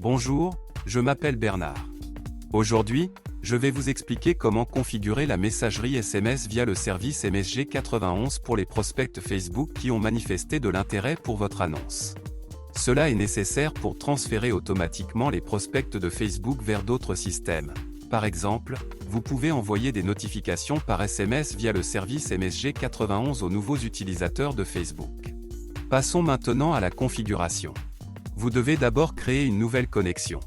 Bonjour, je m'appelle Bernard. Aujourd'hui, je vais vous expliquer comment configurer la messagerie SMS via le service MSG 91 pour les prospects Facebook qui ont manifesté de l'intérêt pour votre annonce. Cela est nécessaire pour transférer automatiquement les prospects de Facebook vers d'autres systèmes. Par exemple, vous pouvez envoyer des notifications par SMS via le service MSG 91 aux nouveaux utilisateurs de Facebook. Passons maintenant à la configuration. Vous devez d'abord créer une nouvelle connexion.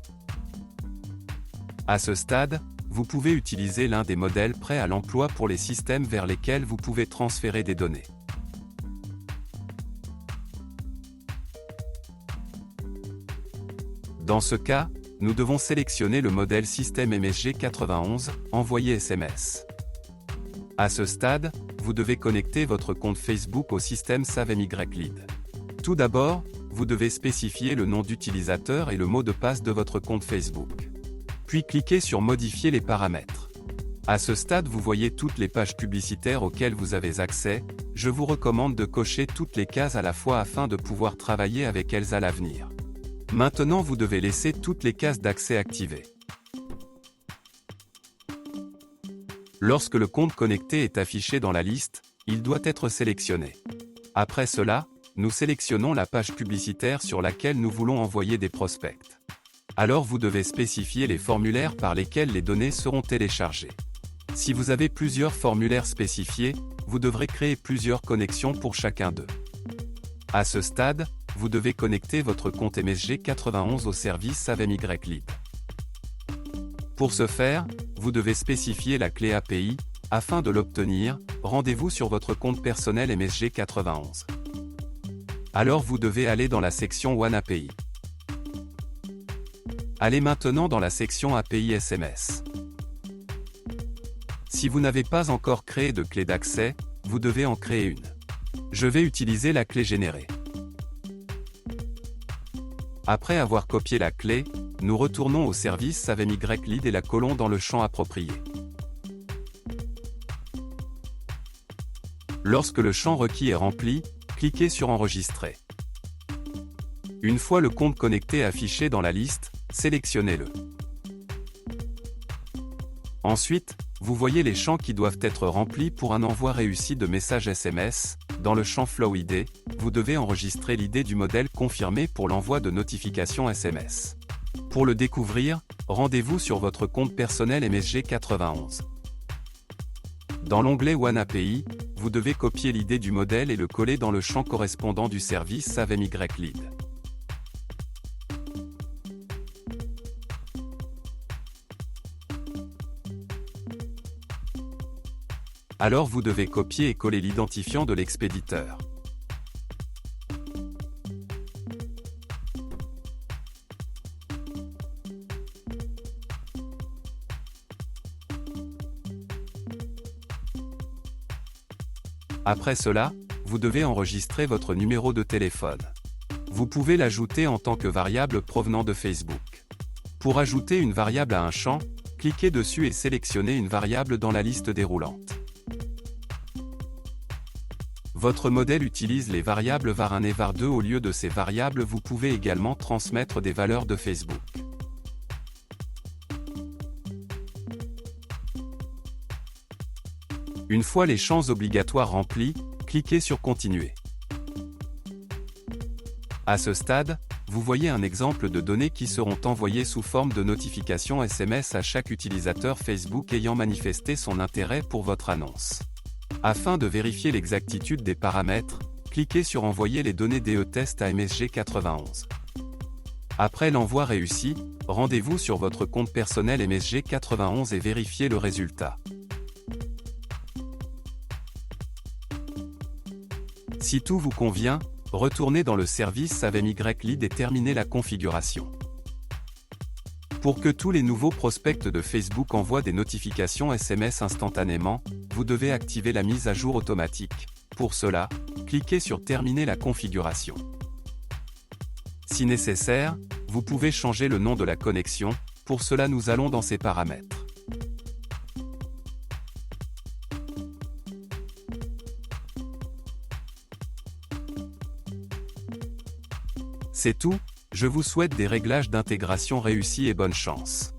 À ce stade, vous pouvez utiliser l'un des modèles prêts à l'emploi pour les systèmes vers lesquels vous pouvez transférer des données. Dans ce cas, nous devons sélectionner le modèle système MSG 91, envoyer SMS. À ce stade, vous devez connecter votre compte Facebook au système SaveMyLead. Tout d'abord, vous devez spécifier le nom d'utilisateur et le mot de passe de votre compte Facebook. Puis cliquez sur Modifier les paramètres. À ce stade, vous voyez toutes les pages publicitaires auxquelles vous avez accès. Je vous recommande de cocher toutes les cases à la fois afin de pouvoir travailler avec elles à l'avenir. Maintenant, vous devez laisser toutes les cases d'accès activées. Lorsque le compte connecté est affiché dans la liste, il doit être sélectionné. Après cela, nous sélectionnons la page publicitaire sur laquelle nous voulons envoyer des prospects. Alors vous devez spécifier les formulaires par lesquels les données seront téléchargées. Si vous avez plusieurs formulaires spécifiés, vous devrez créer plusieurs connexions pour chacun d'eux. À ce stade, vous devez connecter votre compte MSG 91 au service SaveMyLead. Pour ce faire, vous devez spécifier la clé API. Afin de l'obtenir, rendez-vous sur votre compte personnel MSG 91. Alors vous devez aller dans la section One API. Allez maintenant dans la section API SMS. Si vous n'avez pas encore créé de clé d'accès, vous devez en créer une. Je vais utiliser la clé générée. Après avoir copié la clé, nous retournons au service SaveMyLead et la collons dans le champ approprié. Lorsque le champ requis est rempli, cliquez sur Enregistrer. Une fois le compte connecté affiché dans la liste, sélectionnez-le. Ensuite, vous voyez les champs qui doivent être remplis pour un envoi réussi de messages SMS. Dans le champ Flow ID, vous devez enregistrer l'ID du modèle confirmé pour l'envoi de notifications SMS. Pour le découvrir, rendez-vous sur votre compte personnel MSG 91. Dans l'onglet One API, vous devez copier l'ID du modèle et le coller dans le champ correspondant du service SaveMyLead. Alors vous devez copier et coller l'identifiant de l'expéditeur. Après cela, vous devez enregistrer votre numéro de téléphone. Vous pouvez l'ajouter en tant que variable provenant de Facebook. Pour ajouter une variable à un champ, cliquez dessus et sélectionnez une variable dans la liste déroulante. Votre modèle utilise les variables var1 et var2 au lieu de ces variables. Vous pouvez également transmettre des valeurs de Facebook. Une fois les champs obligatoires remplis, cliquez sur Continuer. À ce stade, vous voyez un exemple de données qui seront envoyées sous forme de notification SMS à chaque utilisateur Facebook ayant manifesté son intérêt pour votre annonce. Afin de vérifier l'exactitude des paramètres, cliquez sur Envoyer les données DE-Test à MSG 91. Après l'envoi réussi, rendez-vous sur votre compte personnel MSG 91 et vérifiez le résultat. Si tout vous convient, retournez dans le service SaveMyLead et terminez la configuration. Pour que tous les nouveaux prospects de Facebook envoient des notifications SMS instantanément, vous devez activer la mise à jour automatique. Pour cela, cliquez sur Terminer la configuration. Si nécessaire, vous pouvez changer le nom de la connexion. Pour cela, nous allons dans ces paramètres. C'est tout, Je vous souhaite des réglages d'intégration réussis et bonne chance.